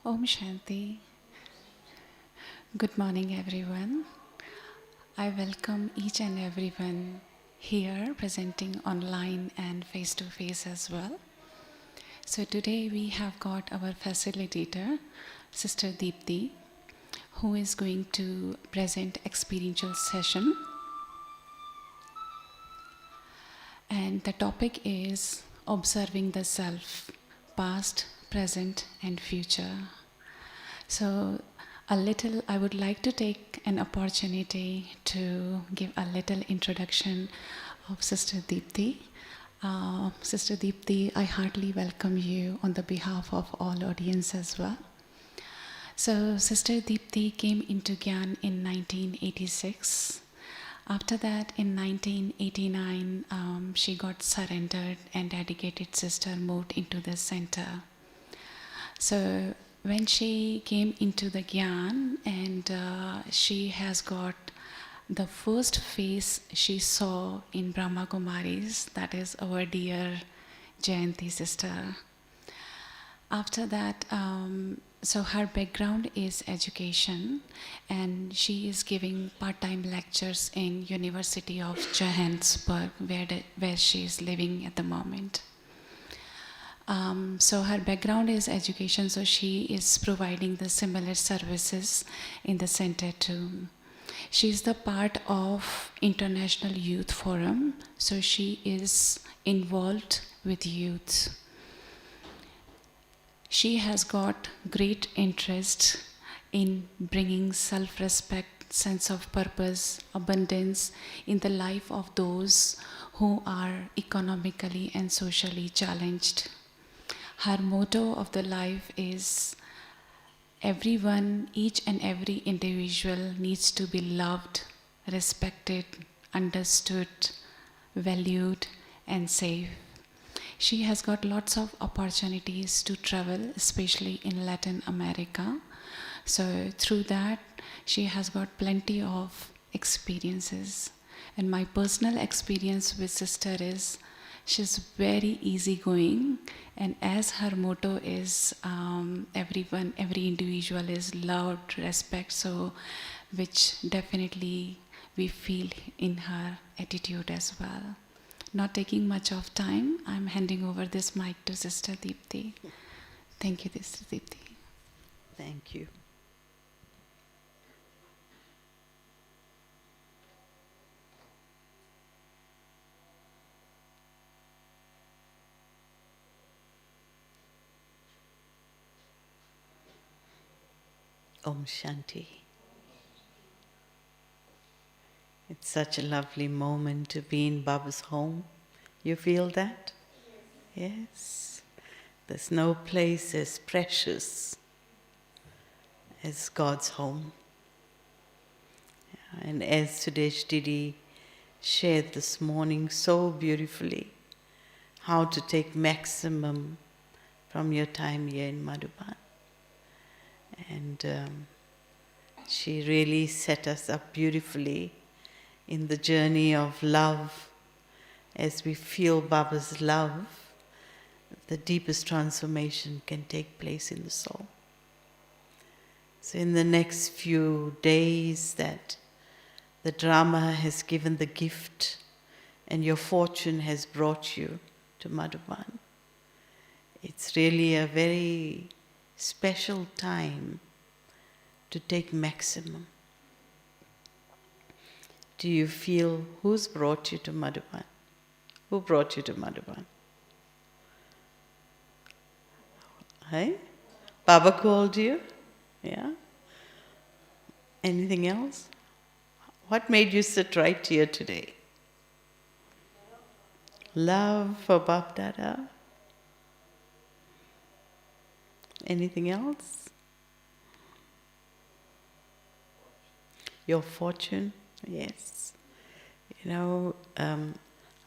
Om Shanti. Good morning, everyone. I welcome each and everyone here, presenting online and face-to-face as well. So today we have got our facilitator, Sr Dipty, who is going to present Experiential Session. And the topic is observing the self, past, present, and future. So I would like to take an opportunity to give a little introduction of Sr Dipty. Sr Dipty, I heartily welcome you on the behalf of all audience as well. So Sr Dipty came into Gyan in 1986. After that, in 1989, she got surrendered and dedicated sister moved into the center. So when she came into the Gyan and she has got the first face she saw in Brahma Kumaris, that is our dear Jayanti sister. After that, so her background is education and she is giving part-time lectures in University of Johannesburg where she is living at the moment. So her background is education, so she is providing the similar services in the center too. She is the part of International Youth Forum, so she is involved with youth. She has got great interest in bringing self-respect, sense of purpose, abundance in the life of those who are economically and socially challenged. Her motto of the life is, everyone, each and every individual needs to be loved, respected, understood, valued, and safe. She has got lots of opportunities to travel, especially in Latin America. So through that, she has got plenty of experiences. And my personal experience with sister is, she's very easygoing, and as her motto is, every individual is loved, respect, so which definitely we feel in her attitude as well. Not taking much of time, I'm handing over this mic to Sr Dipty. Thank you, Sr Dipty. Thank you. Om Shanti. It's such a lovely moment to be in Baba's home. You feel that? Yes. There's no place as precious as God's home. And as Sudesh Didi shared this morning so beautifully, how to take maximum from your time here in Madhuban. And she really set us up beautifully in the journey of love. As we feel Baba's love, the deepest transformation can take place in the soul. So in the next few days that the drama has given the gift and your fortune has brought you to Madhuban, it's really a very special time to take maximum. Do you feel who's brought you to Madhuban? Who brought you to Madhuban? Hey? Baba called you? Yeah? Anything else? What made you sit right here today? Love for Bab Dada? Anything else? Your fortune? Yes. You know,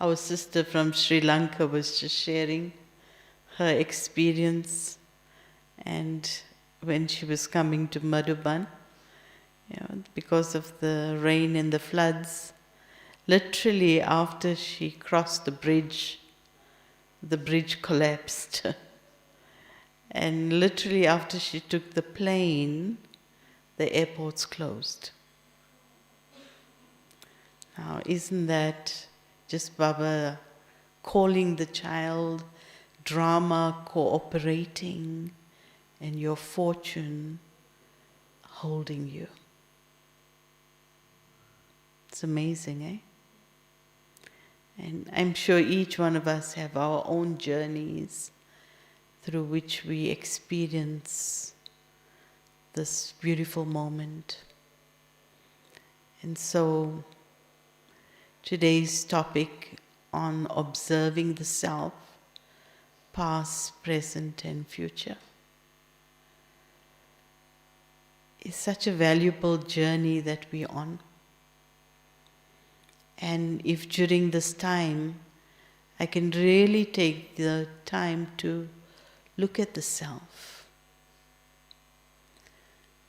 our sister from Sri Lanka was just sharing her experience, and when she was coming to Madhuban, you know, because of the rain and the floods, literally after she crossed the bridge collapsed. And literally after she took the plane, the airport's closed. Now, isn't that just Baba calling the child, drama cooperating, and your fortune holding you? It's amazing, eh? And I'm sure each one of us have our own journeys through which we experience this beautiful moment. And so today's topic on observing the self, past, present and future, is such a valuable journey that we're on. And if during this time I can really take the time to look at the self,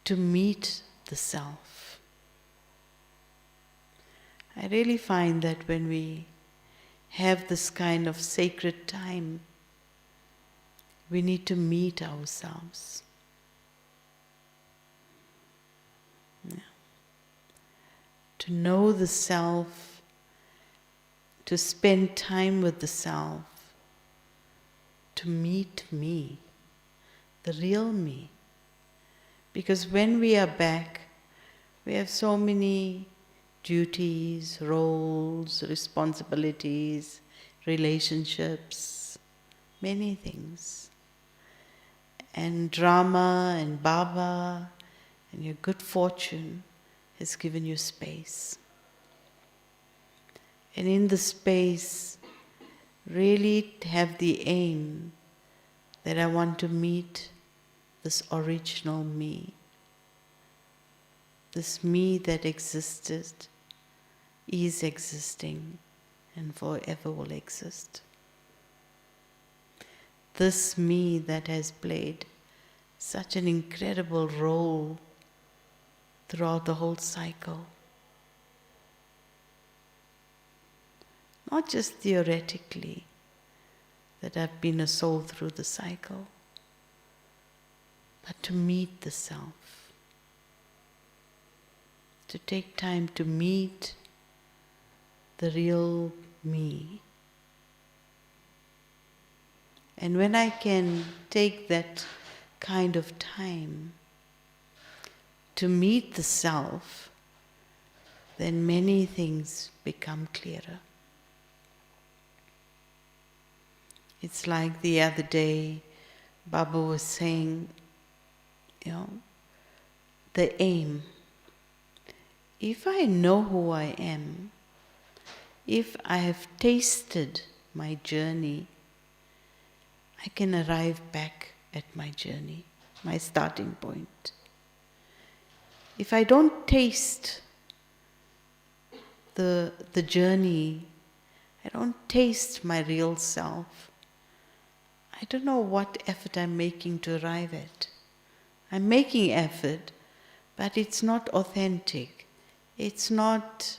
to meet the self, I really find that when we have this kind of sacred time, we need to meet ourselves. Yeah. To know the self, to spend time with the self, to meet me, the real me. Because when we are back, we have so many duties, roles, responsibilities, relationships, many things. And drama and Baba and your good fortune has given you space. And in the space, really have the aim that I want to meet this original me. This me that existed, is existing, and forever will exist. This me that has played such an incredible role throughout the whole cycle. Not just theoretically, that I've been a soul through the cycle, but to meet the self. To take time to meet the real me. And when I can take that kind of time to meet the self, then many things become clearer. It's like the other day, Baba was saying, the aim. If I know who I am, if I have tasted my journey, I can arrive back at my journey, my starting point. If I don't taste the journey, I don't taste my real self, I don't know what effort I'm making to arrive at. I'm making effort, but it's not authentic. It's not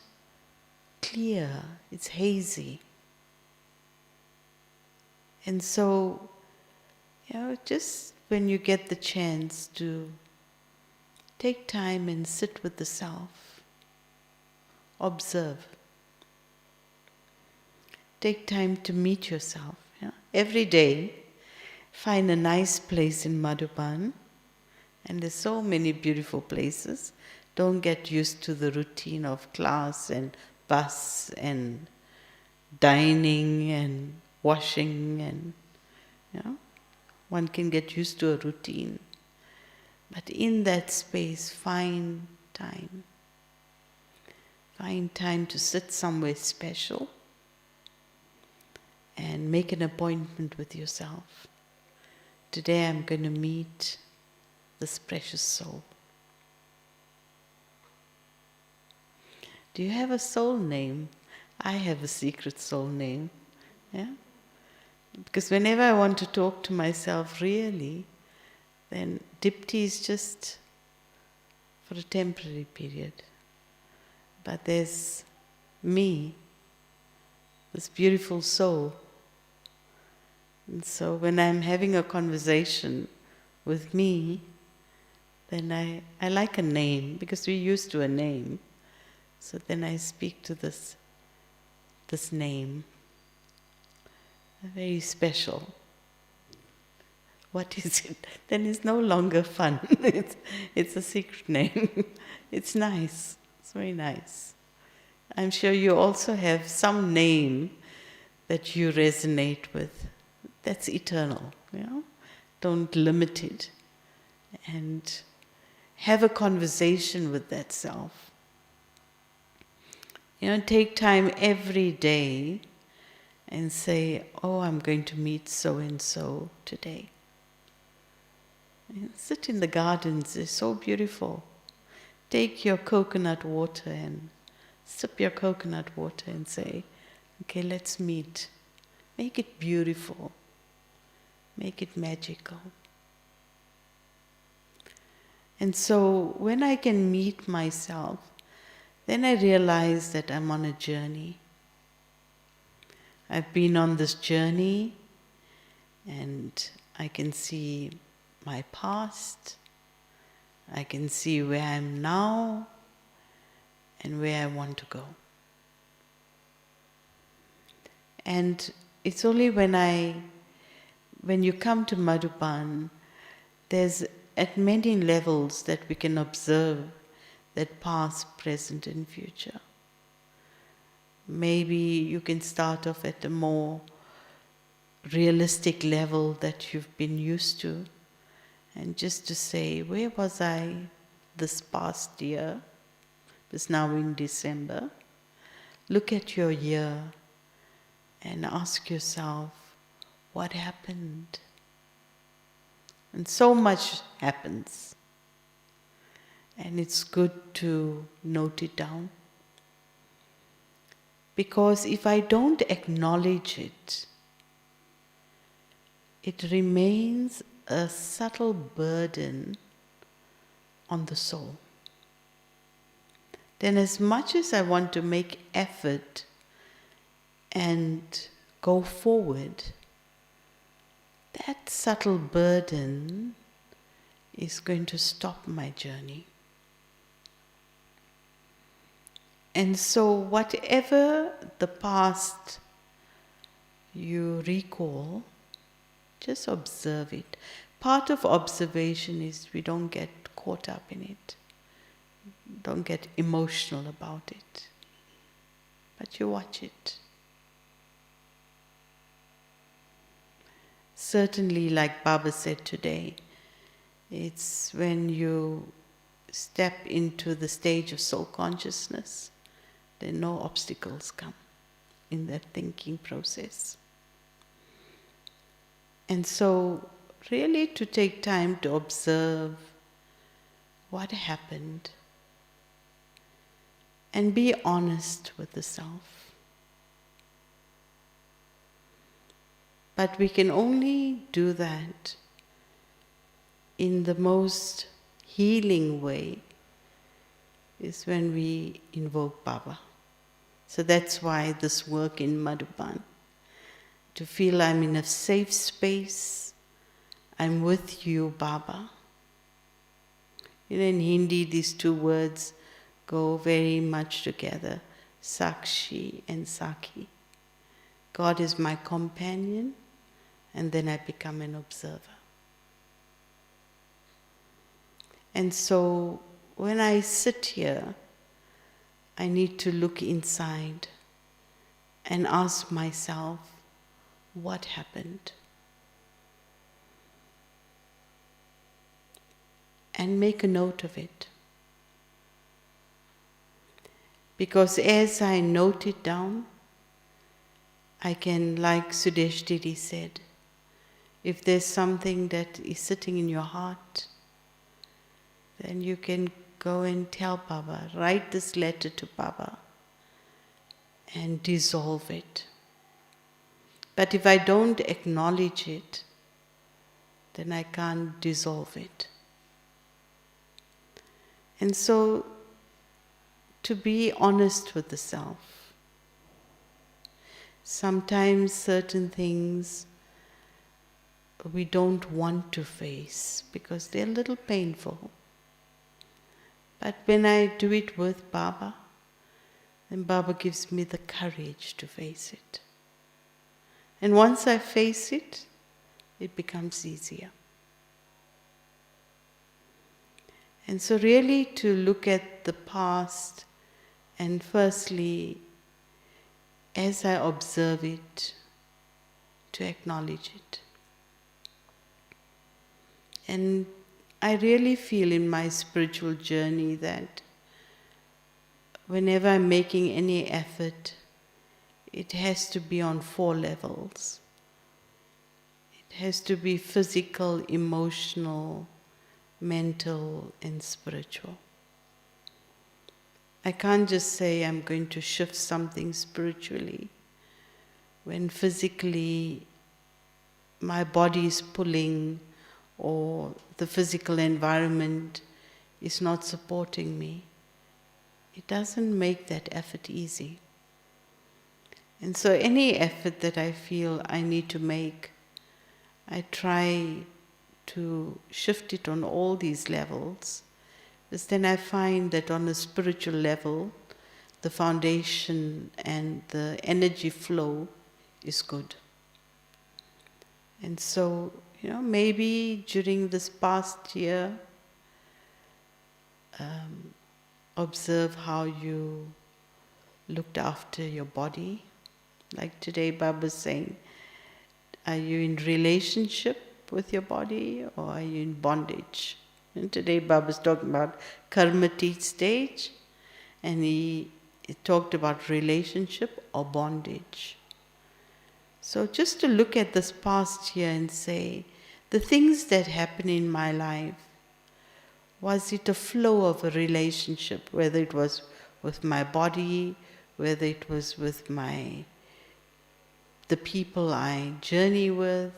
clear. It's hazy. And so, just when you get the chance to take time and sit with the self, observe. Take time to meet yourself. Every day, find a nice place in Madhuban, and there's so many beautiful places. Don't get used to the routine of class and bus and dining and washing and, one can get used to a routine. But in that space, find time. Find time to sit somewhere special and make an appointment with yourself. Today I'm going to meet this precious soul. Do you have a soul name? I have a secret soul name. Because whenever I want to talk to myself really, then Dipty is just for a temporary period. But there's me, this beautiful soul. And so when I'm having a conversation with me, then I like a name, because we're used to a name. So then I speak to this name, very special. What is it? Then it's no longer fun. It's a secret name. It's nice. It's very nice. I'm sure you also have some name that you resonate with. That's eternal, Don't limit it. And have a conversation with that self. Take time every day and say, oh, I'm going to meet so-and-so today. Sit in the gardens, they're so beautiful. Take your coconut water and sip your coconut water and say, okay, let's meet. Make it beautiful. Make it magical. And so when I can meet myself, then I realize that I'm on a journey. I've been on this journey and I can see my past, I can see where I am now and where I want to go. And it's only when you come to Madhuban, there's at many levels that we can observe that past, present and future. Maybe you can start off at a more realistic level that you've been used to, and just to say, where was I this past year? It's now in December. Look at your year and ask yourself, what happened? And so much happens. And it's good to note it down. Because if I don't acknowledge it, it remains a subtle burden on the soul. Then as much as I want to make effort and go forward, that subtle burden is going to stop my journey. And so whatever the past you recall, just observe it. Part of observation is we don't get caught up in it. Don't get emotional about it. But you watch it. Certainly, like Baba said today, it's when you step into the stage of soul consciousness, then no obstacles come in that thinking process. And so, really to take time to observe what happened and be honest with the self. But we can only do that in the most healing way is when we invoke Baba. So that's why this work in Madhuban, to feel I'm in a safe space, I'm with you, Baba. In Hindi, these two words go very much together, Sakshi and Sakhi. God is my companion, and then I become an observer. And so when I sit here, I need to look inside and ask myself, what happened? And make a note of it. Because as I note it down, I can, like Sr Dipty said, if there's something that is sitting in your heart, then you can go and tell Baba, write this letter to Baba and dissolve it. But if I don't acknowledge it, then I can't dissolve it. And so, to be honest with the self. Sometimes certain things we don't want to face because they're a little painful. But when I do it with Baba, then Baba gives me the courage to face it. And once I face it, it becomes easier. And so really to look at the past and firstly, as I observe it, to acknowledge it. And I really feel in my spiritual journey that whenever I'm making any effort, it has to be on 4 levels. It has to be physical, emotional, mental, and spiritual. I can't just say I'm going to shift something spiritually when physically my body is pulling or the physical environment is not supporting me. It doesn't make that effort easy. And so any effort that I feel I need to make, I try to shift it on all these levels, because then I find that on a spiritual level, the foundation and the energy flow is good. And so, maybe during this past year, observe how you looked after your body. Like today, Baba's saying, are you in relationship with your body or are you in bondage? And today, Baba's talking about karma teach stage, and he talked about relationship or bondage. So just to look at this past year and say, the things that happen in my life, was it a flow of a relationship, whether it was with my body, whether it was with the people I journey with,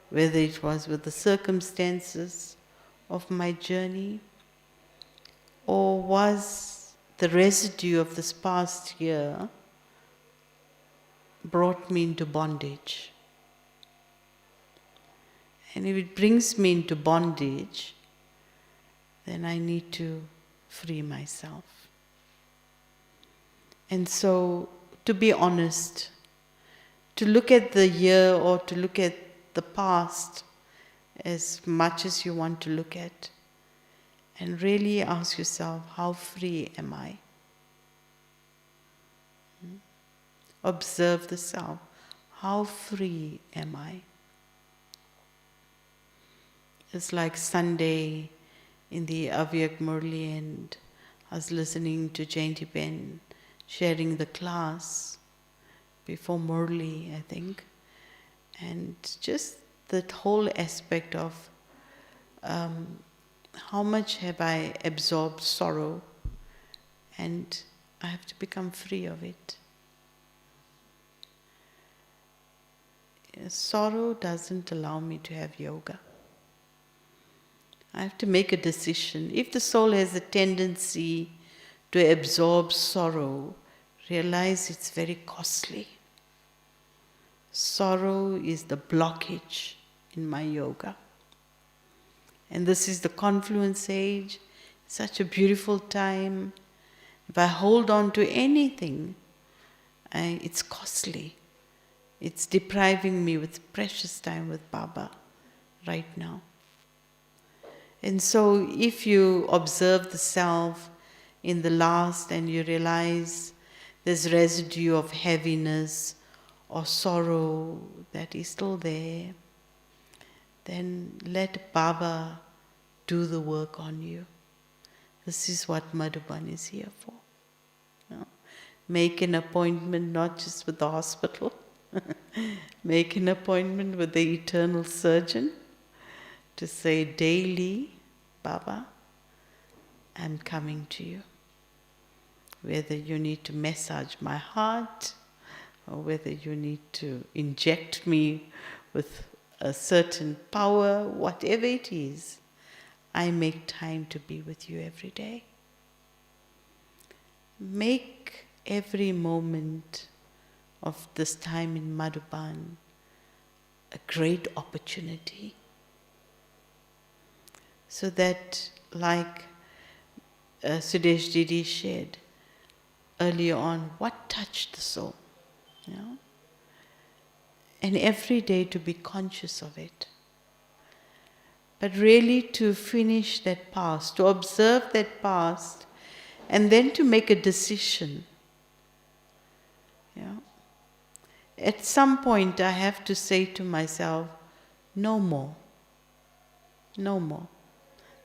whether it was with the circumstances of my journey, or was the residue of this past year brought me into bondage? And if it brings me into bondage, then I need to free myself. And so, to be honest, to look at the year or to look at the past as much as you want to look at, and really ask yourself, how free am I? Observe the self. How free am I? It's like Sunday in the Avyak Murli, and I was listening to Jayanti Ben sharing the class before Murli, I think. And just that whole aspect of how much have I absorbed sorrow, and I have to become free of it. Sorrow doesn't allow me to have yoga. I have to make a decision. If the soul has a tendency to absorb sorrow, realize it's very costly. Sorrow is the blockage in my yoga. And this is the confluence age, such a beautiful time. If I hold on to anything, it's costly. It's depriving me with precious time with Baba right now. And so if you observe the self in the last and you realize there's residue of heaviness or sorrow that is still there, then let Baba do the work on you. This is what Madhuban is here for. Make an appointment not just with the hospital, make an appointment with the eternal surgeon to say daily, Baba, I'm coming to you. Whether you need to massage my heart or whether you need to inject me with a certain power, whatever it is, I make time to be with you every day. Make every moment of this time in Madhuban a great opportunity. So that, like Sr Dipty shared earlier on, what touched the soul, you know? And every day to be conscious of it. But really to finish that past, to observe that past, and then to make a decision. You know? At some point I have to say to myself, no more. No more.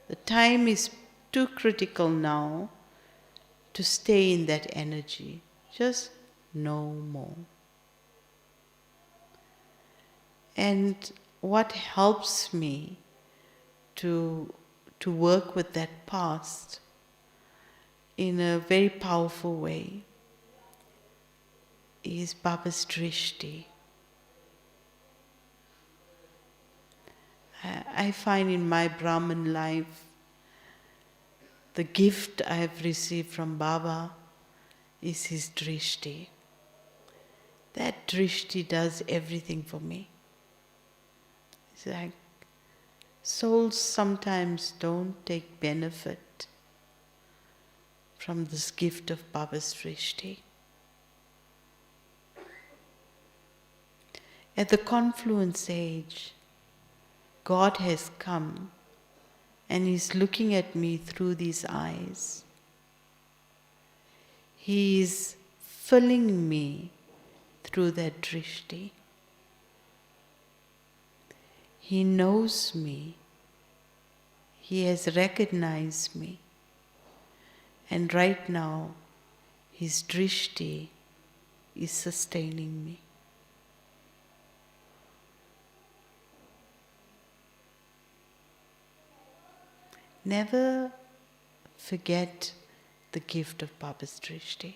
The time is too critical now to stay in that energy. Just no more. And what helps me to work with that past in a very powerful way is Baba's Drishti. I find in my Brahman life, the gift I have received from Baba is his Drishti. That Drishti does everything for me. It's like souls sometimes don't take benefit from this gift of Baba's Drishti. At the confluence age, God has come and He's looking at me through these eyes. He is filling me through that Drishti. He knows me. He has recognized me. And right now, His Drishti is sustaining me. Never forget the gift of Baba's Drishti.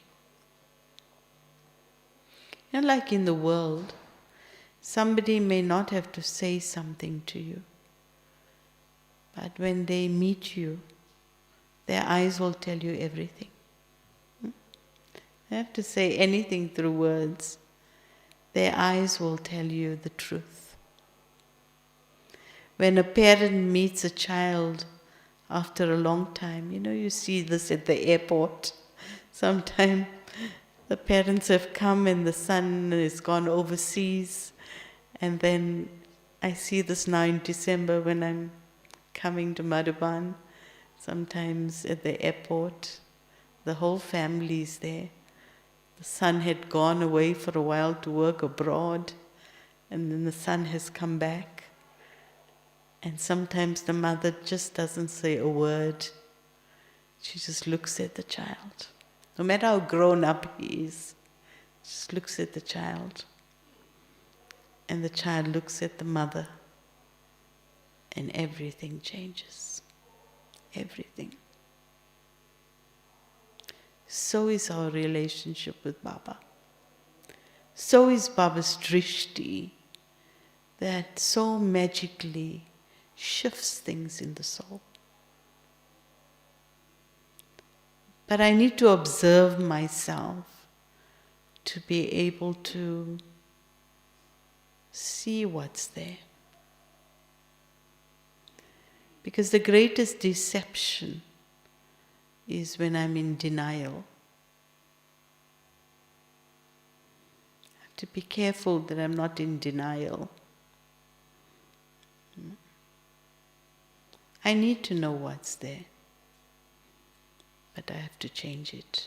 You know, like in the world, somebody may not have to say something to you, but when they meet you, their eyes will tell you everything. They have to say anything through words. Their eyes will tell you the truth. When a parent meets a child after a long time, you know, you see this at the airport. Sometimes the parents have come and the son has gone overseas. And then I see this now in December when I'm coming to Madhuban. Sometimes at the airport, the whole family is there. The son had gone away for a while to work abroad, and then the son has come back. And sometimes the mother just doesn't say a word. She just looks at the child. No matter how grown up he is, just looks at the child. And the child looks at the mother. And everything changes. Everything. So is our relationship with Baba. So is Baba's Drishti that so magically shifts things in the soul. But I need to observe myself to be able to see what's there. Because the greatest deception is when I'm in denial. I have to be careful that I'm not in denial. I need to know what's there, but I have to change it.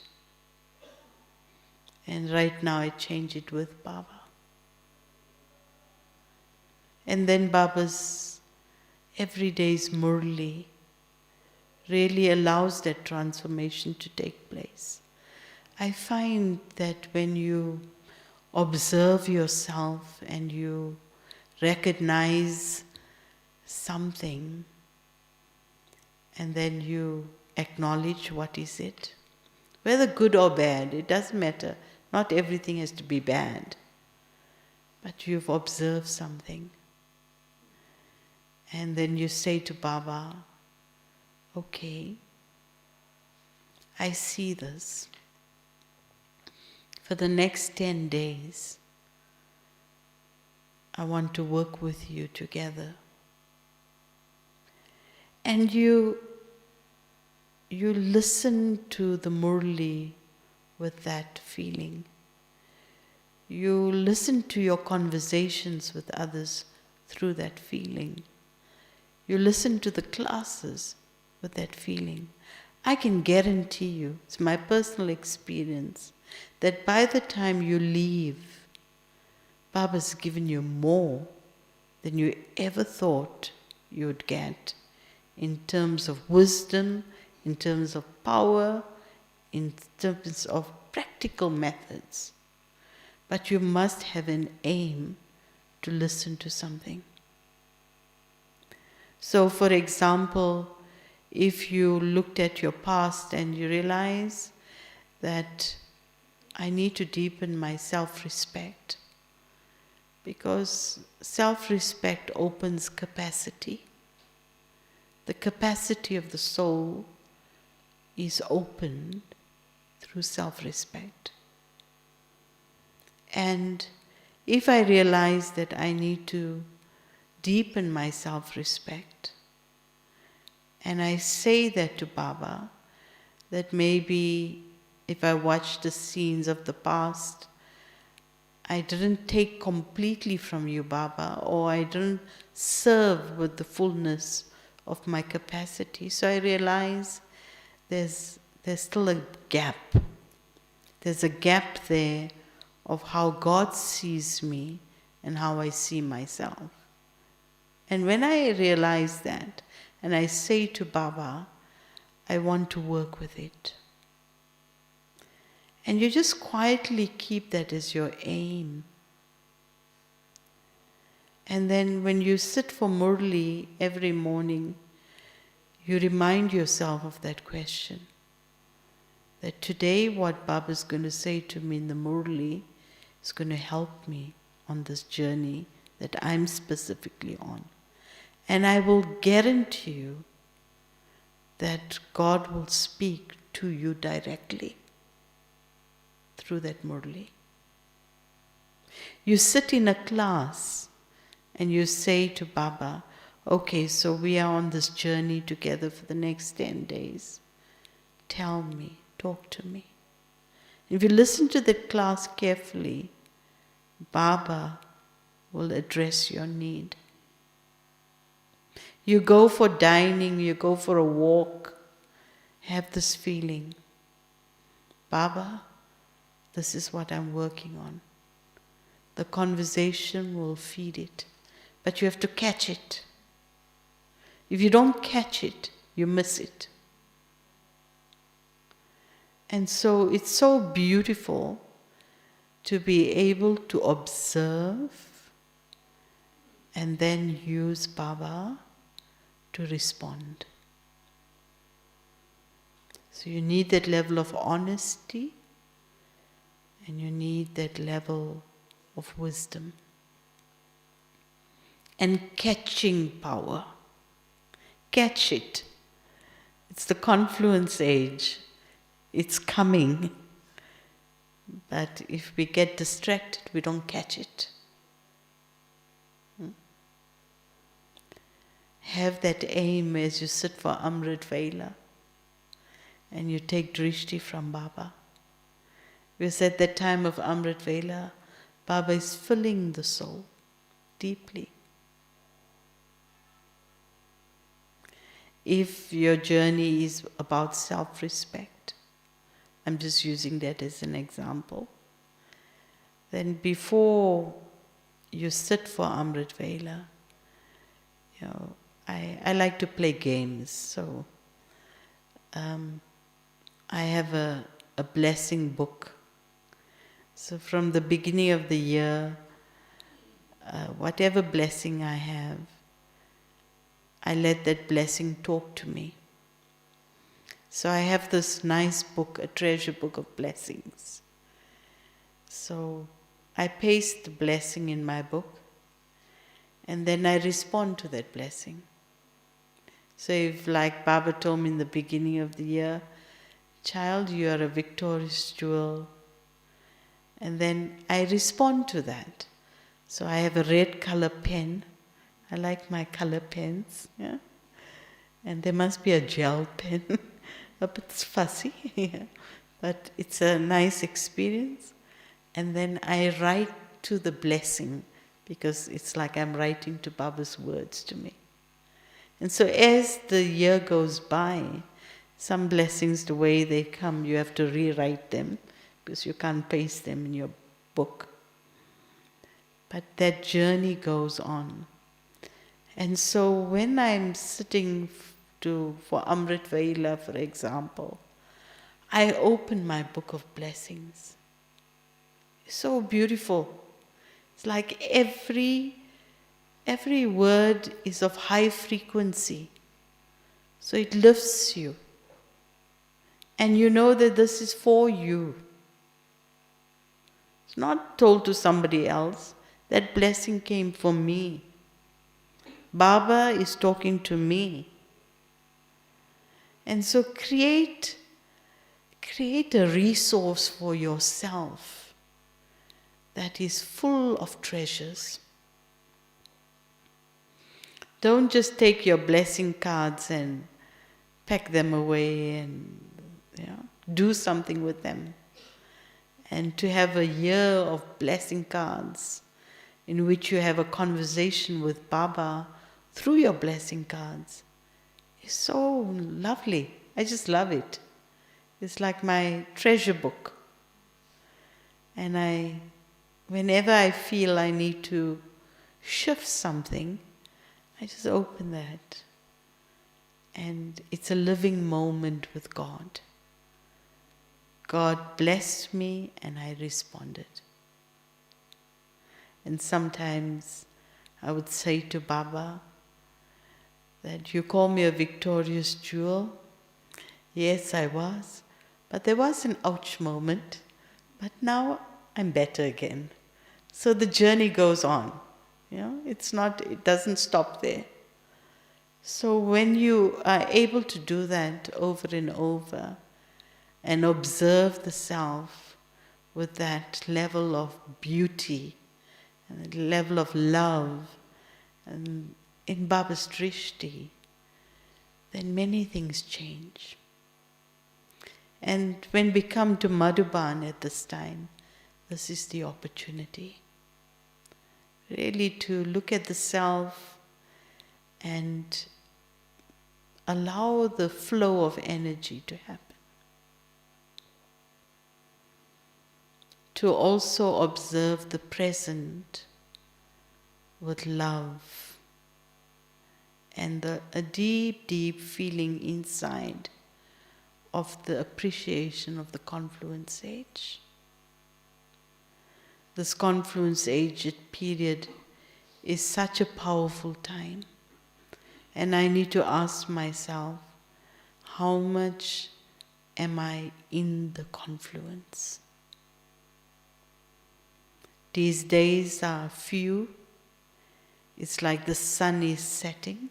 And right now I change it with Baba. And then Baba's everyday's Murli really allows that transformation to take place. I find that when you observe yourself and you recognize something, and then you acknowledge what is it, whether good or bad, it doesn't matter. Not everything has to be bad. But you've observed something. And then you say to Baba, okay, I see this. For the next 10 days, I want to work with you together. And you listen to the Murli with that feeling. You listen to your conversations with others through that feeling. You listen to the classes with that feeling. I can guarantee you, it's my personal experience, that by the time you leave, Baba's given you more than you ever thought you would get in terms of wisdom, in terms of power, in terms of practical methods. But you must have an aim to listen to something. So, for example, if you looked at your past and you realize that I need to deepen my self-respect, because self-respect opens capacity. The capacity of the soul is opened through self-respect. And if I realize that I need to deepen my self-respect, and I say that to Baba, that maybe if I watch the scenes of the past, I didn't take completely from you, Baba, or I didn't serve with the fullness of my capacity. So I realize there's still a gap. There's a gap there of how God sees me and how I see myself. And when I realize that, and I say to Baba, I want to work with it. And you just quietly keep that as your aim. And then when you sit for Murli every morning, you remind yourself of that question. That today what Baba is going to say to me in the Murli is going to help me on this journey that I'm specifically on. And I will guarantee you that God will speak to you directly through that Murli. You sit in a class and you say to Baba, okay, so we are on this journey together for the next 10 days. Tell me, talk to me. If you listen to that class carefully, Baba will address your need. You go for dining, you go for a walk, have this feeling, Baba, this is what I'm working on. The conversation will feed it, but you have to catch it. If you don't catch it, you miss it. And so it's so beautiful to be able to observe and then use Baba to respond. So you need that level of honesty and you need that level of wisdom. And catching power. Catch it. It's the confluence age. It's coming. But if we get distracted, we don't catch it. Have that aim as you sit for Amrit Vela and you take drishti from Baba. Because at that time of Amrit Vela, Baba is filling the soul deeply. If your journey is about self-respect, I'm just using that as an example, then before you sit for Amrit Vela, I like to play games, so I have a blessing book. So from the beginning of the year, whatever blessing I have, I let that blessing talk to me. So I have this nice book, a treasure book of blessings. So I paste the blessing in my book, and then I respond to that blessing. So if, like Baba told me in the beginning of the year, child, you are a victorious jewel, and then I respond to that. So I have a red color pen. I like my color pens, yeah. And there must be a gel pen, a bit fussy, yeah. But it's a nice experience. And then I write to the blessing, because it's like I'm writing to Baba's words to me. And so as the year goes by, some blessings, the way they come, you have to rewrite them, because you can't paste them in your book. But that journey goes on. And so when I'm sitting for Amrit Vaila, for example, I open my book of blessings. It's so beautiful. It's like every word is of high frequency. So it lifts you. And you know that this is for you. It's not told to somebody else. That blessing came for me. Baba is talking to me. And so create a resource for yourself that is full of treasures. Don't just take your blessing cards and pack them away and do something with them. And to have a year of blessing cards in which you have a conversation with Baba through your blessing cards is so lovely. I just love it. It's like my treasure book. And whenever I feel I need to shift something, I just open that. And it's a living moment with God. God blessed me and I responded. And sometimes I would say to Baba that you call me a victorious jewel. Yes, I was. But there was an ouch moment. But now I'm better again. So the journey goes on. It doesn't stop there. So when you are able to do that over and over and observe the self with that level of beauty and a level of love and in Baba's Drishti, then many things change. And when we come to Madhuban at this time, this is the opportunity. Really to look at the self and allow the flow of energy to happen. To also observe the present with love and a deep, deep feeling inside of the appreciation of the confluence age. This confluence age period is such a powerful time. And I need to ask myself, how much am I in the confluence? These days are few. It's like the sun is setting.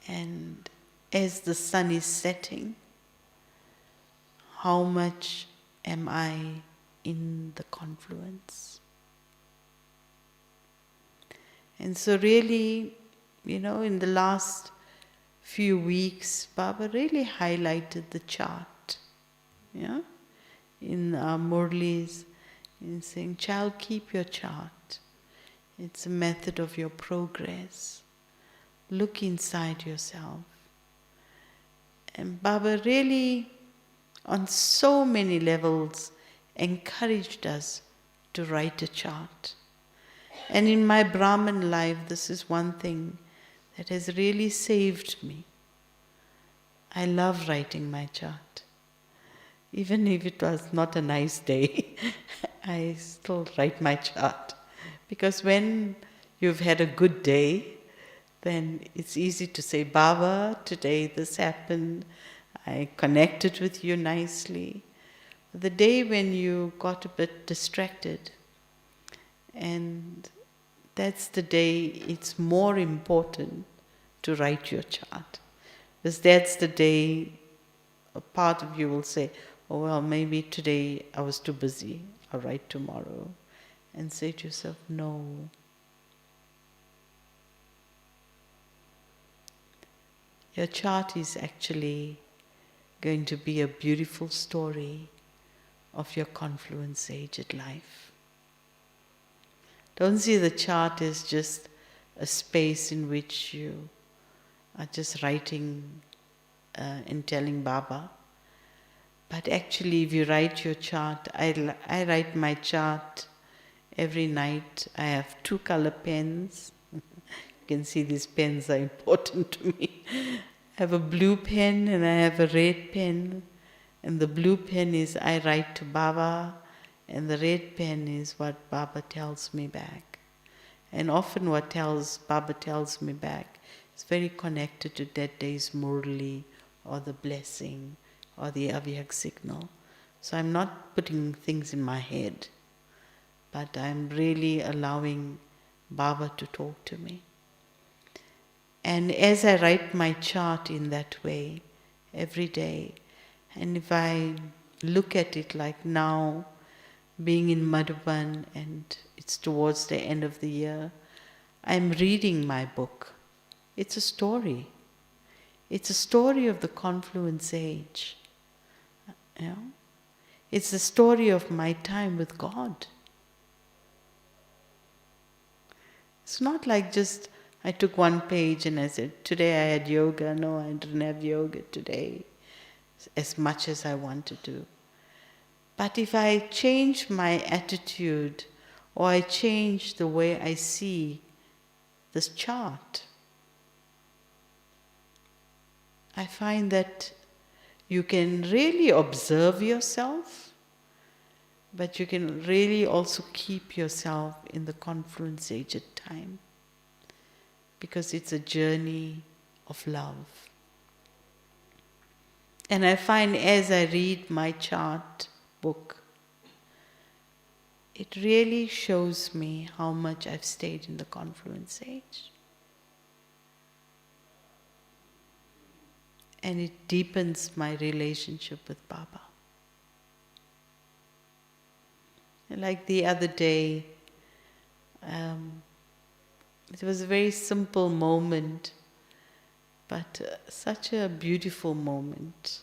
And as the sun is setting, how much am I in the confluence? And so really, in the last few weeks, Baba really highlighted the chart. In our Murlis, in saying, child, keep your chart. It's a method of your progress. Look inside yourself. And Baba really, on so many levels, encouraged us to write a chart. And in my Brahman life, this is one thing that has really saved me. I love writing my chart. Even if it was not a nice day, I still write my chart. Because when you've had a good day, then it's easy to say, Baba, today this happened. I connected with you nicely. The day when you got a bit distracted, and that's the day it's more important to write your chart. Because that's the day a part of you will say, oh well, maybe today I was too busy, I'll write tomorrow. and say to yourself, no. Your chart is actually going to be a beautiful story of your confluence-aged life. Don't see the chart as just a space in which you are just writing and telling Baba. But actually, if you write your chart, I write my chart every night. I have 2 color pens. You can see these pens are important to me. I have a blue pen and I have a red pen. And the blue pen is I write to Baba, and the red pen is what Baba tells me back. And often what Baba tells me back is very connected to that day's murli or the blessing or the avyak signal. So I'm not putting things in my head, but I'm really allowing Baba to talk to me. And as I write my chart in that way every day, and if I look at it like now, being in Madhuban and it's towards the end of the year, I'm reading my book. It's a story. It's a story of the confluence age. You know? It's the story of my time with God. It's not like just I took one page and I said, today I had yoga. No, I didn't have yoga today as much as I wanted to. But if I change my attitude or I change the way I see this chart, I find that you can really observe yourself, but you can really also keep yourself in the confluence aged time, because it's a journey of love. And I find as I read my chart book, it really shows me how much I've stayed in the confluence age. And it deepens my relationship with Baba. And like the other day, it was a very simple moment, but such a beautiful moment.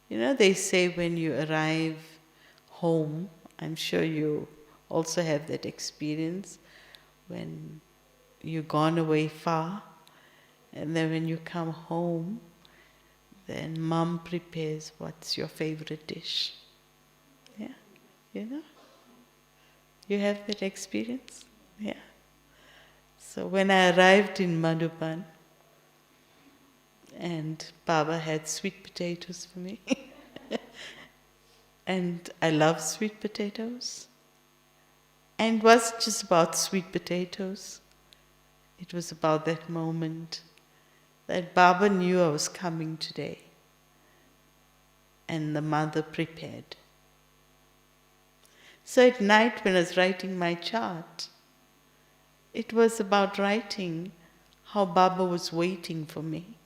You know, they say when you arrive home, I'm sure you also have that experience, when you've gone away far, and then when you come home, then Mom prepares what's your favorite dish. Yeah, you know? You have that experience? Yeah. So when I arrived in Madhuban, and Baba had sweet potatoes for me, and I love sweet potatoes, and it wasn't just about sweet potatoes, it was about that moment that Baba knew I was coming today, and the mother prepared. So at night when I was writing my chart, it was about writing how Baba was waiting for me.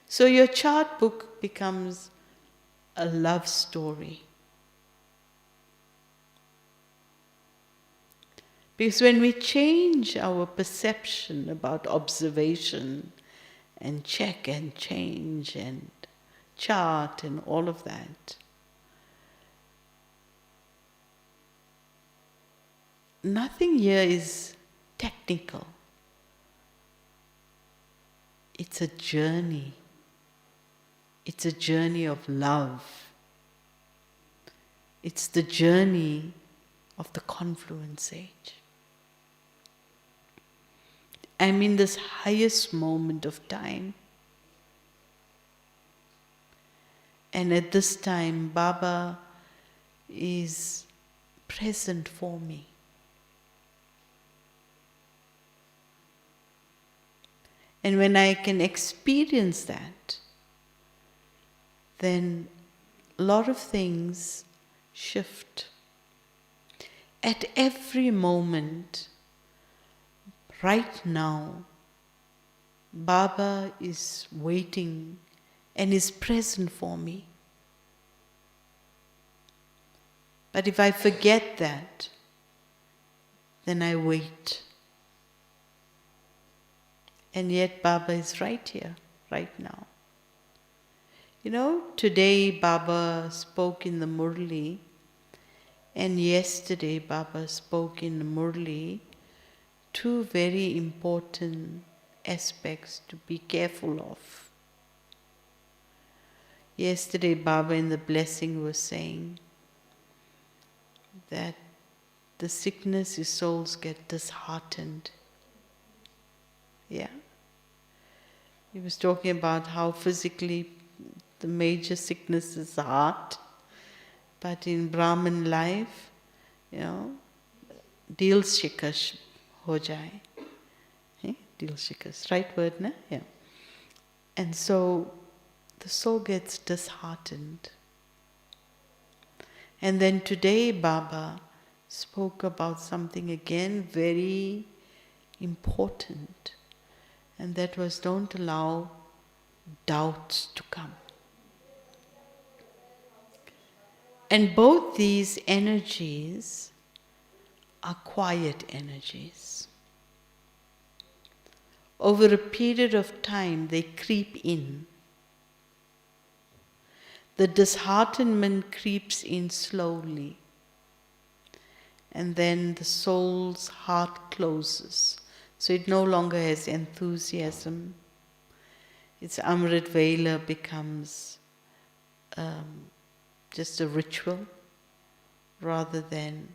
So your chart book becomes a love story. Because when we change our perception about observation and check and change and chart and all of that, nothing here is technical. It's a journey. It's a journey of love. It's the journey of the confluence age. I'm in this highest moment of time. And at this time, Baba is present for me. And when I can experience that, then a lot of things shift. At every moment, right now, Baba is waiting and is present for me. But if I forget that, then I wait. And yet Baba is right here, right now. You know, today Baba spoke in the Murli, and yesterday Baba spoke in the Murli, two very important aspects to be careful of. Yesterday Baba in the blessing was saying that the sickness is souls get disheartened. Yeah. He was talking about how physically the major sickness is the heart, but in Brahman life, you know, dil shikash ho jaye. Dil shikash, right word, na? Yeah. And so the soul gets disheartened. And then today Baba spoke about something again very important, and that was don't allow doubts to come. And both these energies are quiet energies. Over a period of time, they creep in. The disheartenment creeps in slowly, and then the soul's heart closes. So it no longer has enthusiasm. Its Amrit Vela becomes just a ritual rather than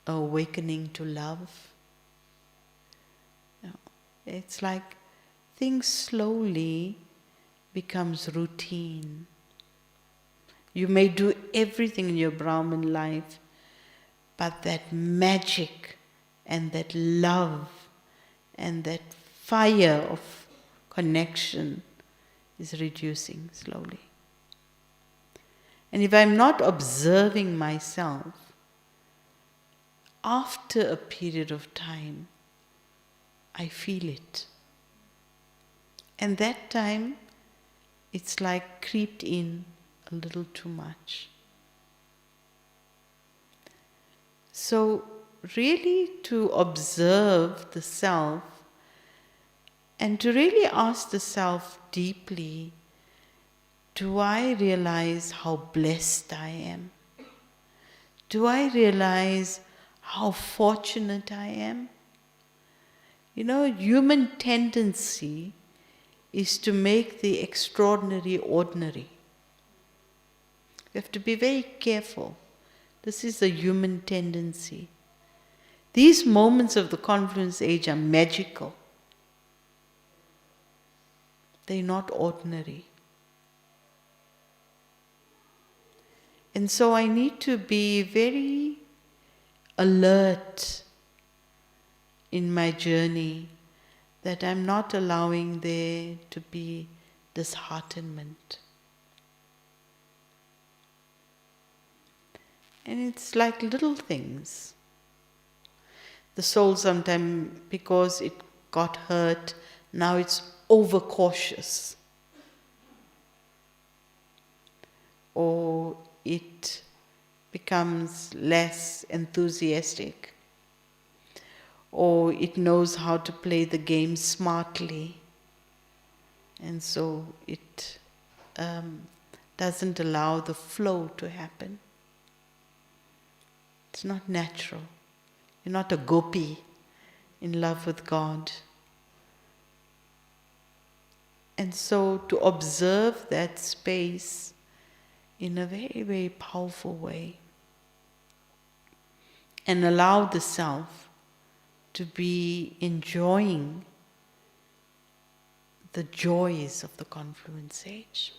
awakening to love. It's like things slowly becomes routine. You may do everything in your Brahman life, but that magic and that love and that fire of connection is reducing slowly. And if I'm not observing myself, after a period of time, I feel it. And that time, it's like creeped in a little too much. So really to observe the self and to really ask the self deeply, do I realize how blessed I am? Do I realize how fortunate I am? You know, human tendency is to make the extraordinary ordinary. You have to be very careful. This is a human tendency. These moments of the confluence age are magical. They're not ordinary. And so I need to be very alert in my journey that I'm not allowing there to be disheartenment. And it's like little things. The soul sometimes, because it got hurt, now it's overcautious. Or it becomes less enthusiastic. Or it knows how to play the game smartly. And so it doesn't allow the flow to happen. It's not natural. You're not a gopi in love with God. And so to observe that space in a very, very powerful way and allow the self to be enjoying the joys of the confluence age.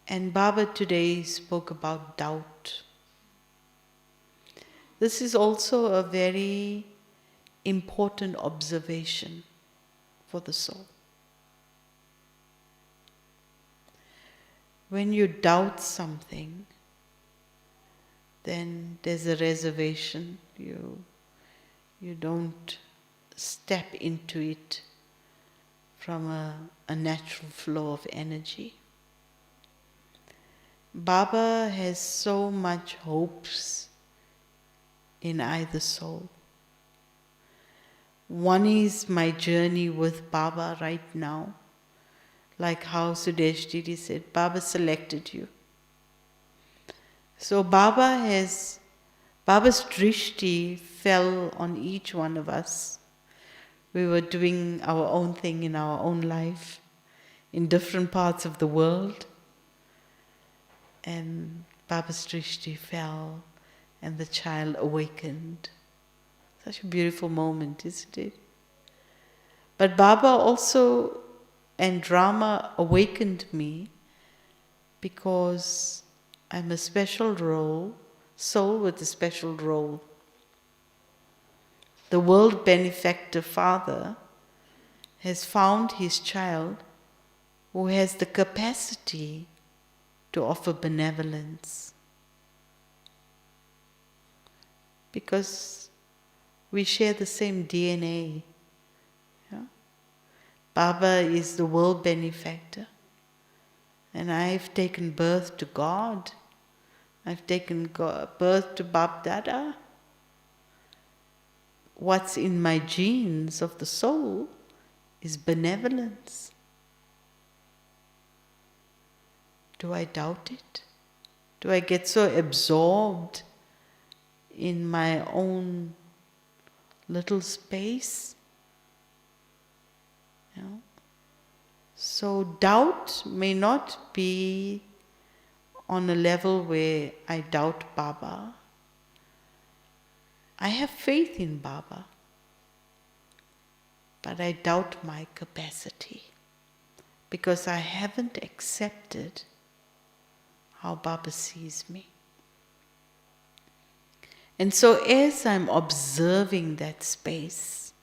And Baba today spoke about doubt. This is also a very important observation for the soul. When you doubt something, then there's a reservation. You don't step into it from a natural flow of energy. Baba has so much hopes in either soul. One is my journey with Baba right now, like how Sr Dipty said, Baba selected you. So Baba's drishti fell on each one of us. We were doing our own thing in our own life, in different parts of the world. And Baba's drishti fell and the child awakened. Such a beautiful moment, isn't it? But Baba also and Rama awakened me because I'm a special soul with a special role. The world benefactor father has found his child who has the capacity to offer benevolence. Because we share the same DNA. Yeah? Baba is the world benefactor. And I've taken birth to God. I've taken birth to Bab Dada. What's in my genes of the soul is benevolence. Do I doubt it? Do I get so absorbed in my own little space? You know? So doubt may not be on a level where I doubt Baba. I have faith in Baba, but I doubt my capacity because I haven't accepted how Baba sees me. And so as I'm observing that space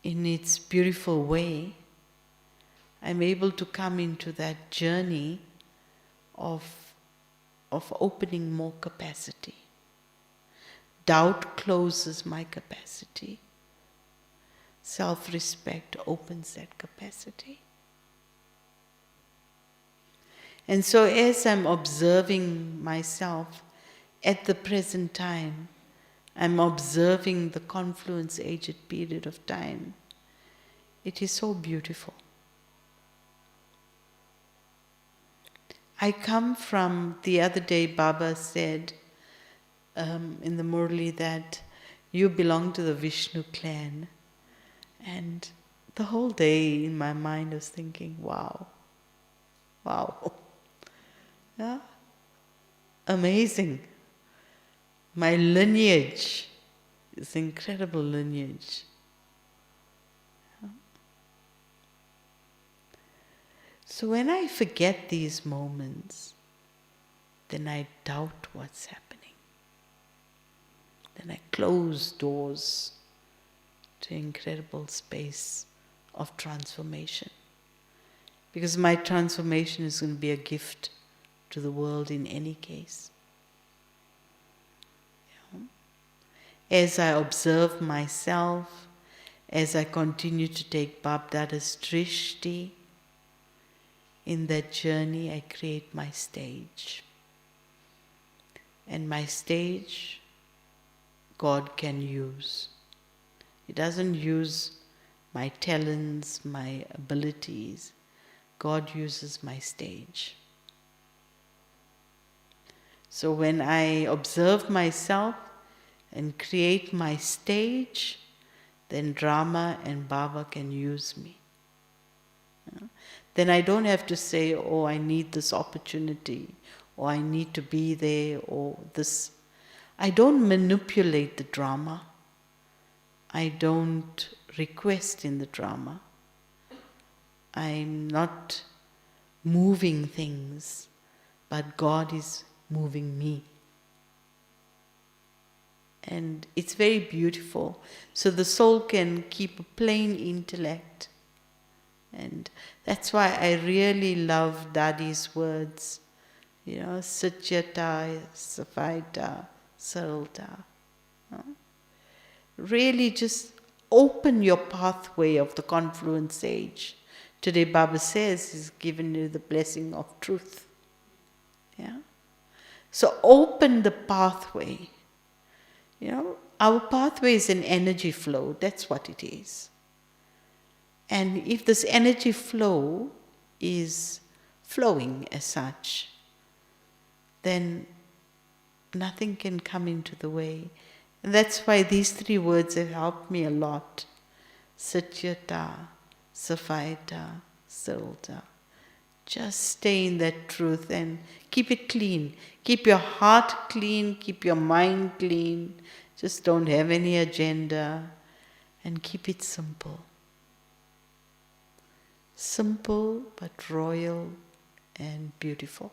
in its beautiful way, I'm able to come into that journey of opening more capacity. Doubt closes my capacity. Self-respect opens that capacity. And so as I'm observing myself at the present time, I'm observing the confluence aged period of time. It is so beautiful. I come from, the other day Baba said in the Murli that you belong to the Vishnu clan. And the whole day in my mind I was thinking, wow. Yeah? Amazing. My lineage is incredible lineage. Yeah? So when I forget these moments, then I doubt what's happening. Then I close doors to incredible space of transformation. Because my transformation is going to be a gift to the world in any case. Yeah. As I observe myself, as I continue to take Bab Dada's drishti, in that journey I create my stage. And my stage, God can use. He doesn't use my talents, my abilities. God uses my stage. So when I observe myself and create my stage, then Rama and Baba can use me. Then I don't have to say, oh, I need this opportunity, or I need to be there, or this. I don't manipulate the drama. I don't request in the drama. I'm not moving things, but God is moving me. And it's very beautiful. So the soul can keep a plain intellect. And that's why I really love Dadi's words. You know, Satyata, Safaita, Saralta. Really just open your pathway of the confluence age. Today Baba says he's given you the blessing of truth. Yeah? So open the pathway. Our pathway is an energy flow. That's what it is. And if this energy flow is flowing as such, then nothing can come into the way. And that's why these 3 words have helped me a lot. Satyata, Safayata, Saralta. Just stay in that truth and keep it clean. Keep your heart clean, keep your mind clean. Just don't have any agenda and keep it simple. Simple but royal and beautiful.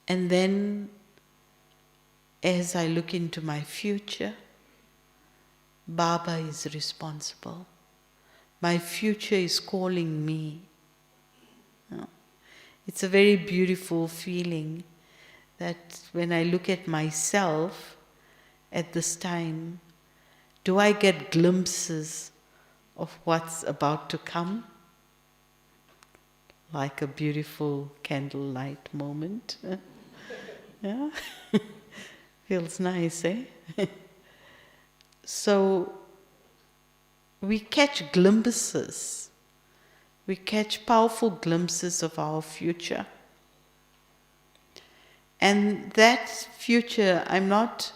And then, as I look into my future, Baba is responsible. My future is calling me. It's a very beautiful feeling that when I look at myself at this time, do I get glimpses of what's about to come? Like a beautiful candlelight moment. Yeah? Feels nice, eh? So, we catch glimpses. We catch powerful glimpses of our future. And that future, I'm not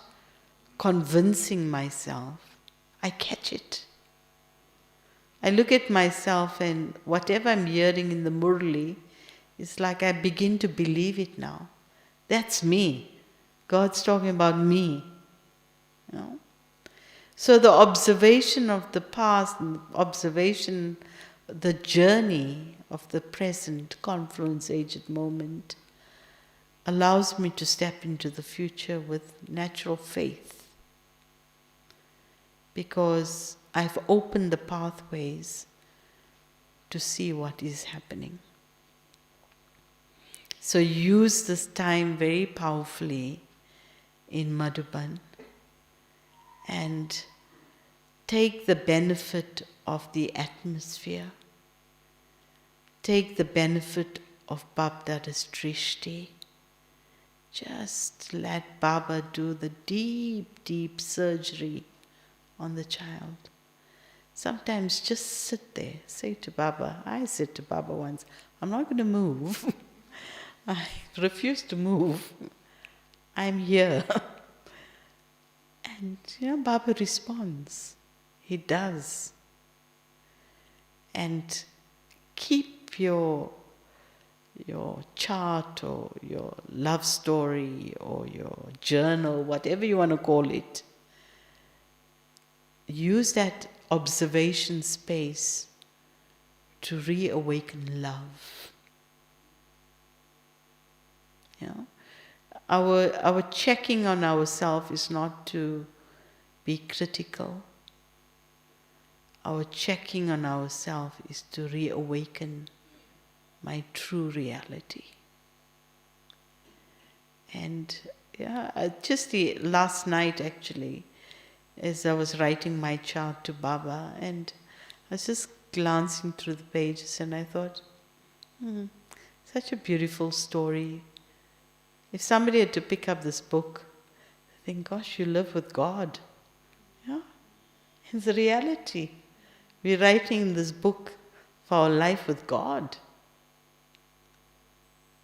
convincing myself. I catch it. I look at myself and whatever I'm hearing in the Murli, it's like I begin to believe it now. That's me. God's talking about me. So the observation of the past, the journey of the present confluence aged moment allows me to step into the future with natural faith. Because I've opened the pathways to see what is happening. So use this time very powerfully in Madhuban and take the benefit of the atmosphere. Take the benefit of Bapdada's Drishti. Just let Baba do the deep, deep surgery on the child. Sometimes just sit there, say to Baba, I said to Baba once, I'm not going to move. I refuse to move. I'm here. And Baba responds. He does. And keep your chart or your love story or your journal, whatever you want to call it. Use that observation space to reawaken love. Our checking on ourselves is not to be critical. Our checking on ourselves is to reawaken my true reality. And just the last night actually, as I was writing my chart to Baba, and I was just glancing through the pages and I thought, such a beautiful story. If somebody had to pick up this book, I think, gosh, you live with God. Yeah? It's a reality. We're writing this book for our life with God.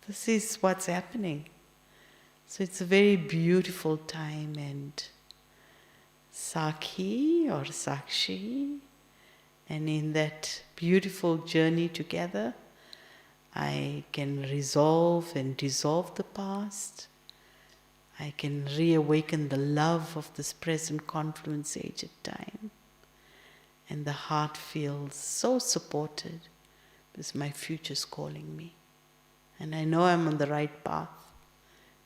This is what's happening. So it's a very beautiful time, and Sakhi or Sakshi, and in that beautiful journey together, I can resolve and dissolve the past. I can reawaken the love of this present confluence aged time. And the heart feels so supported because my future's calling me. And I know I'm on the right path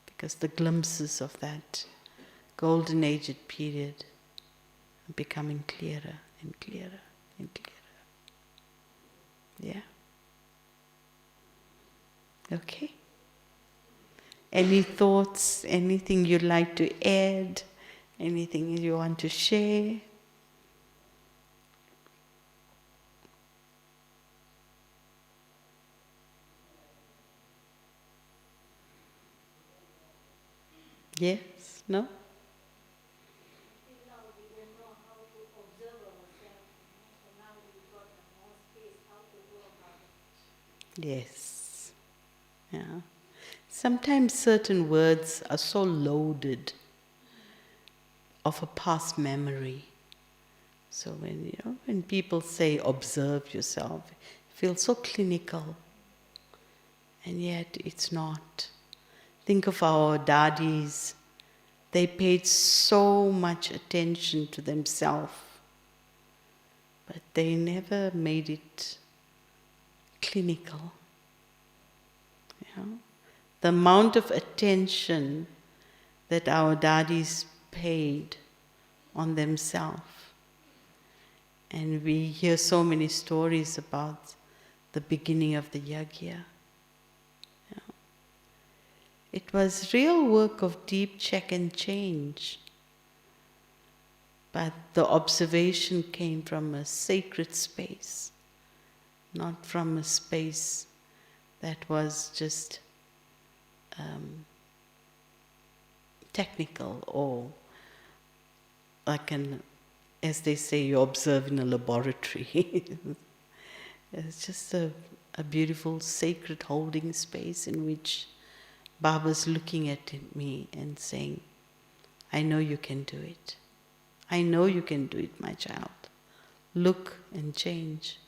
because the glimpses of that golden aged period are becoming clearer and clearer and clearer. Yeah? Okay? Any thoughts, anything you'd like to add, anything you want to share? Yes? No? Yes. Yeah. Sometimes certain words are so loaded of a past memory. So when people say observe yourself, it feels so clinical, and yet it's not. Think of our dadis. They paid so much attention to themselves, but they never made it clinical. The amount of attention that our dadis paid on themselves. And we hear so many stories about the beginning of the yagya. It was real work of deep check and change. But the observation came from a sacred space, not from a space that was just technical or as they say, you observe in a laboratory. It's just a beautiful sacred holding space in which Baba's looking at me and saying, I know you can do it. I know you can do it, my child. Look and change.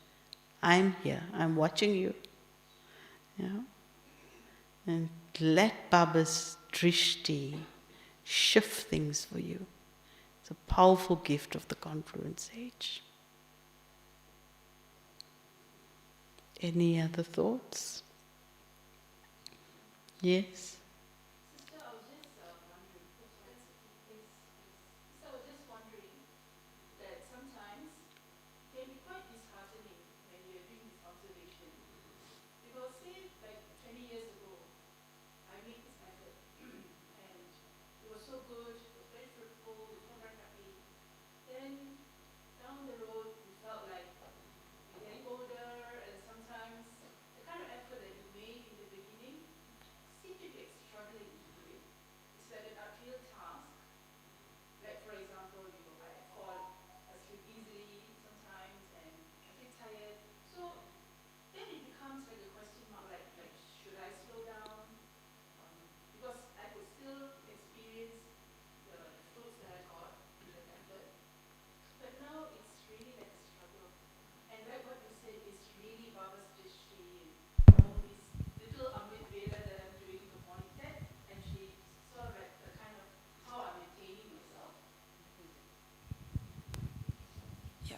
I'm here. I'm watching you. And let Baba's drishti shift things for you. It's a powerful gift of the confluence age. Any other thoughts? Yes?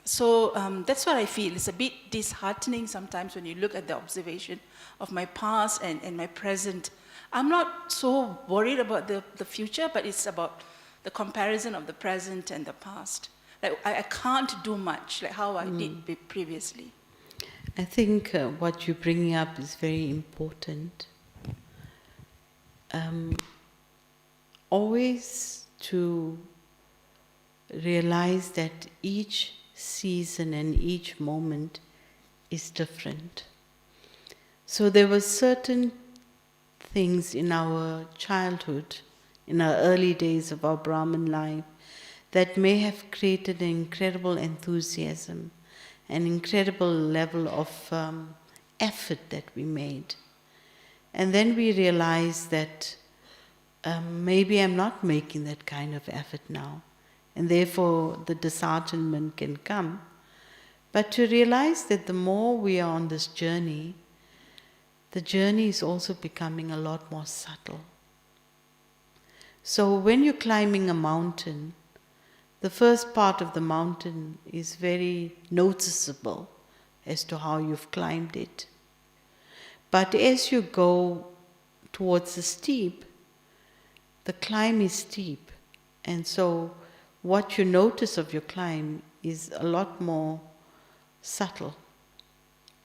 So that's what I feel. It's a bit disheartening sometimes when you look at the observation of my past and my present. I'm not so worried about the future, but it's about the comparison of the present and the past. Like I can't do much like how I did previously. I think what you're bringing up is very important. Always to realize that each season and each moment is different. So there were certain things in our childhood, in our early days of our Brahman life, that may have created an incredible enthusiasm, an incredible level of effort that we made. And then we realized that maybe I'm not making that kind of effort now. And therefore the disheartenment can come. But to realize that the more we are on this journey, the journey is also becoming a lot more subtle. So when you're climbing a mountain, the first part of the mountain is very noticeable as to how you've climbed it. But as you go towards the steep, the climb is steep. And so what you notice of your climb is a lot more subtle,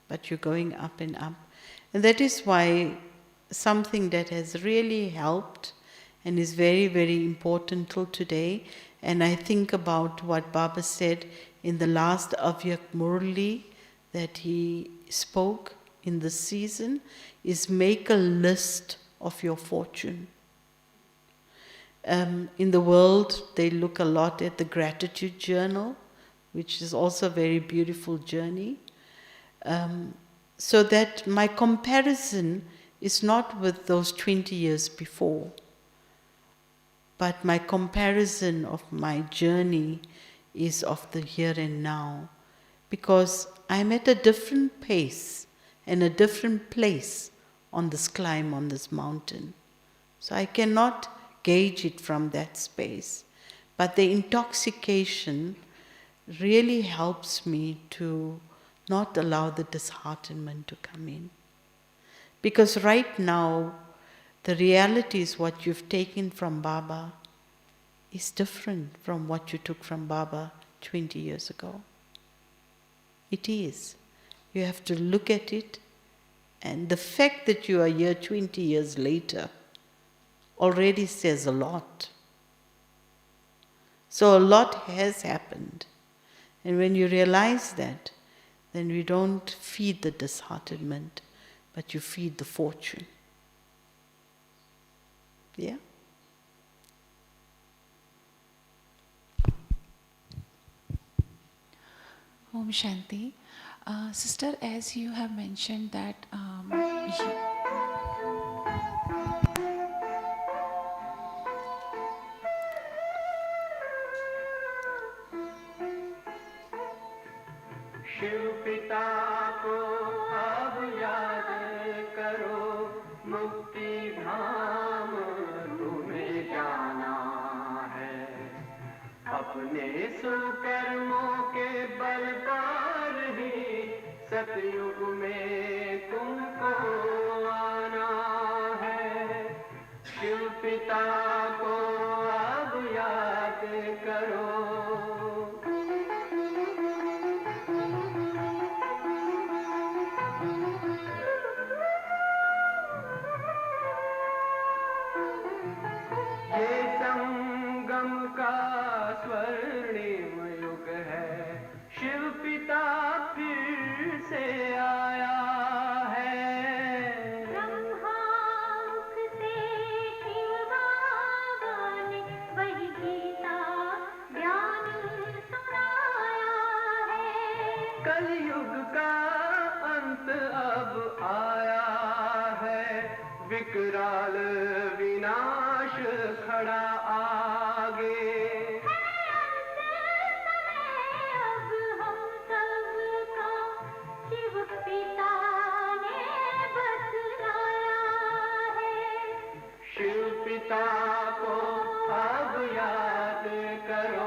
but you're going up and up. And that is why something that has really helped and is very, very important till today, and I think about what Baba said in the last Avyak Murli that he spoke in this season, is make a list of your fortune. In the world, they look a lot at the gratitude journal, which is also a very beautiful journey. So that my comparison is not with those 20 years before, but my comparison of my journey is of the here and now, because I'm at a different pace and a different place on this climb, on this mountain. So I cannot gauge it from that space. But the intoxication really helps me to not allow the disheartenment to come in. Because right now, the reality is what you've taken from Baba is different from what you took from Baba 20 years ago. It is. You have to look at it, and the fact that you are here 20 years later already says a lot. So a lot has happened. And when you realize that, then we don't feed the disheartenment, but you feed the fortune. Yeah? Om Shanti. Sister, as you have mentioned that Shiv पिता को अब याद करो, मुक्ति धाम तुम्हें जाना है। अपने सुकर्मों के बल पर ही सतयुग में तुमको आना है। शिव पिता को अब याद करो। ये संगम का स्वर्णिम युग है, शिव पिता फिर से आया है। ब्रह्मामुख से शिव बाबा ने वही गीता ज्ञान सुनाया है। कलयुग का अंत अब आया है, विकराल विनाश खड़ा आगे। अब हम सबका शिव पिता ने बतलाया है। शिव पिता को अब याद करो।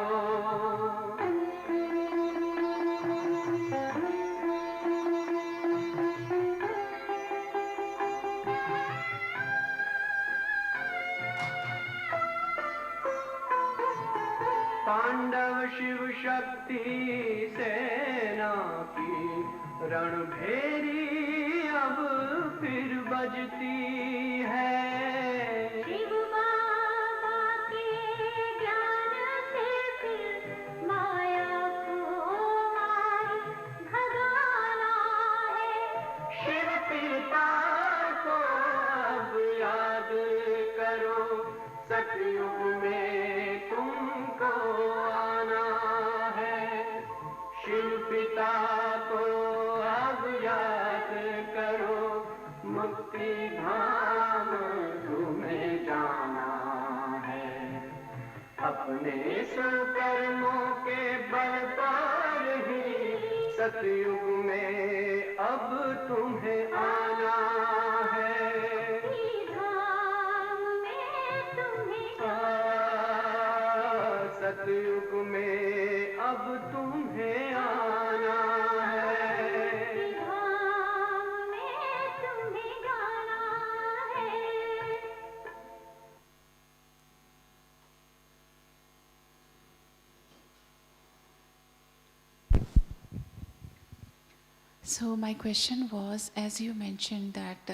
पांडव शिव शक्ति सेना की रणभेरी अब फिर बजती है। शिव बाबा के ज्ञान से फिर माया को मार भगाना है। शिव पिता को अब याद करो, सतयुग में तुमको आना है। शिव पिता को अब याद करो, मुक्ति धाम तुम्हें जाना है। अपने सुकर्मों के बल पर ही सतयुग में अब तुम्हें आना है। धाम में तुम्हें सतयुग में अब तुम्हें आना है। धाम में तुम्हें जाना है। So my question was, as you mentioned that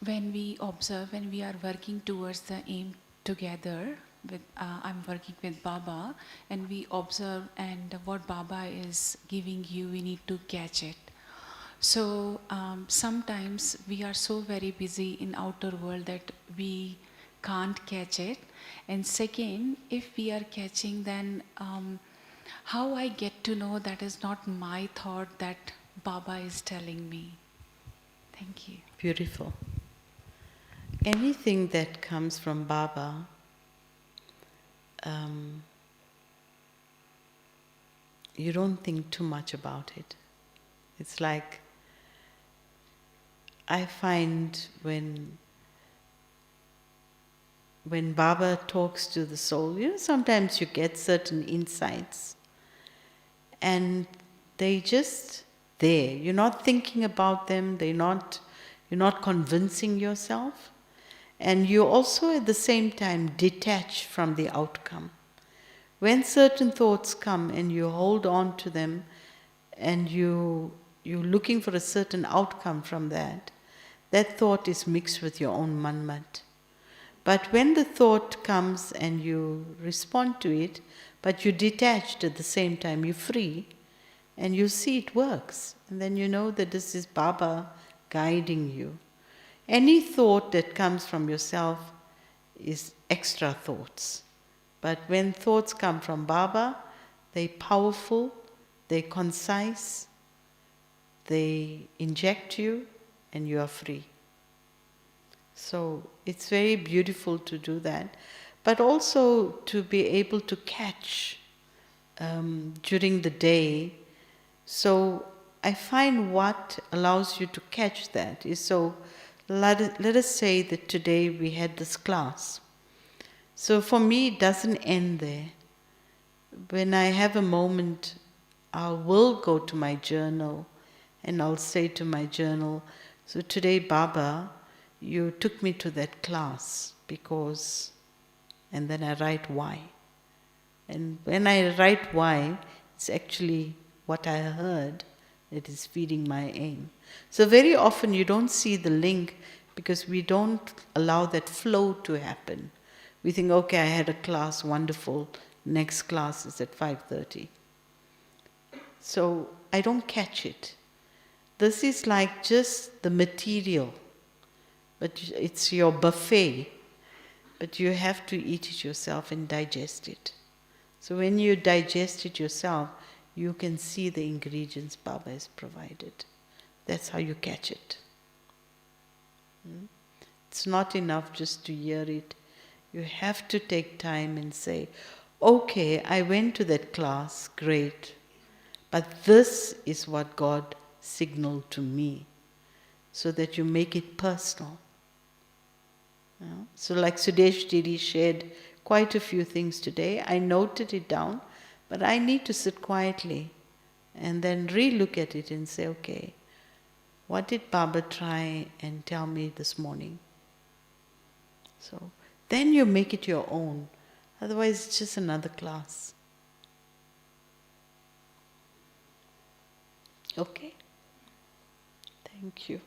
when we observe, when we are working towards the aim together, with I'm working with Baba, and we observe, and what Baba is giving you, we need to catch it. So sometimes we are so very busy in outer world that we can't catch it? And second, if we are catching, then how I get to know that is not my thought that Baba is telling me? Thank you. Beautiful. Anything that comes from Baba, you don't think too much about it. It's like, I find when Baba talks to the soul, sometimes you get certain insights and they just there. You're not thinking about them, you're not convincing yourself, and you also at the same time detach from the outcome. When certain thoughts come and you hold on to them and you're looking for a certain outcome from that thought is mixed with your own manmat. But when the thought comes and you respond to it, but you're detached at the same time, you're free, and you see it works. And then you know that this is Baba guiding you. Any thought that comes from yourself is extra thoughts. But when thoughts come from Baba, they're powerful, they're concise, they inject you, and you are free. So it's very beautiful to do that, but also to be able to catch during the day. So I find what allows you to catch that is, so let us say that today we had this class. So for me it doesn't end there. When I have a moment, I will go to my journal and I'll say to my journal, so today Baba, you took me to that class because, and then I write why. And when I write why, it's actually what I heard that is feeding my aim. So very often you don't see the link because we don't allow that flow to happen. We think, okay, I had a class, wonderful, next class is at 5:30. So I don't catch it. This is like just the material, but it's your buffet, but you have to eat it yourself and digest it. So when you digest it yourself, you can see the ingredients Baba has provided. That's how you catch it. It's not enough just to hear it. You have to take time and say, okay, I went to that class, great, but this is what God signaled to me, so that you make it personal. So like Sudesh Didi shared quite a few things today. I noted it down, but I need to sit quietly and then re-look at it and say, okay, what did Baba try and tell me this morning? So then you make it your own. Otherwise it's just another class. Okay? Thank you.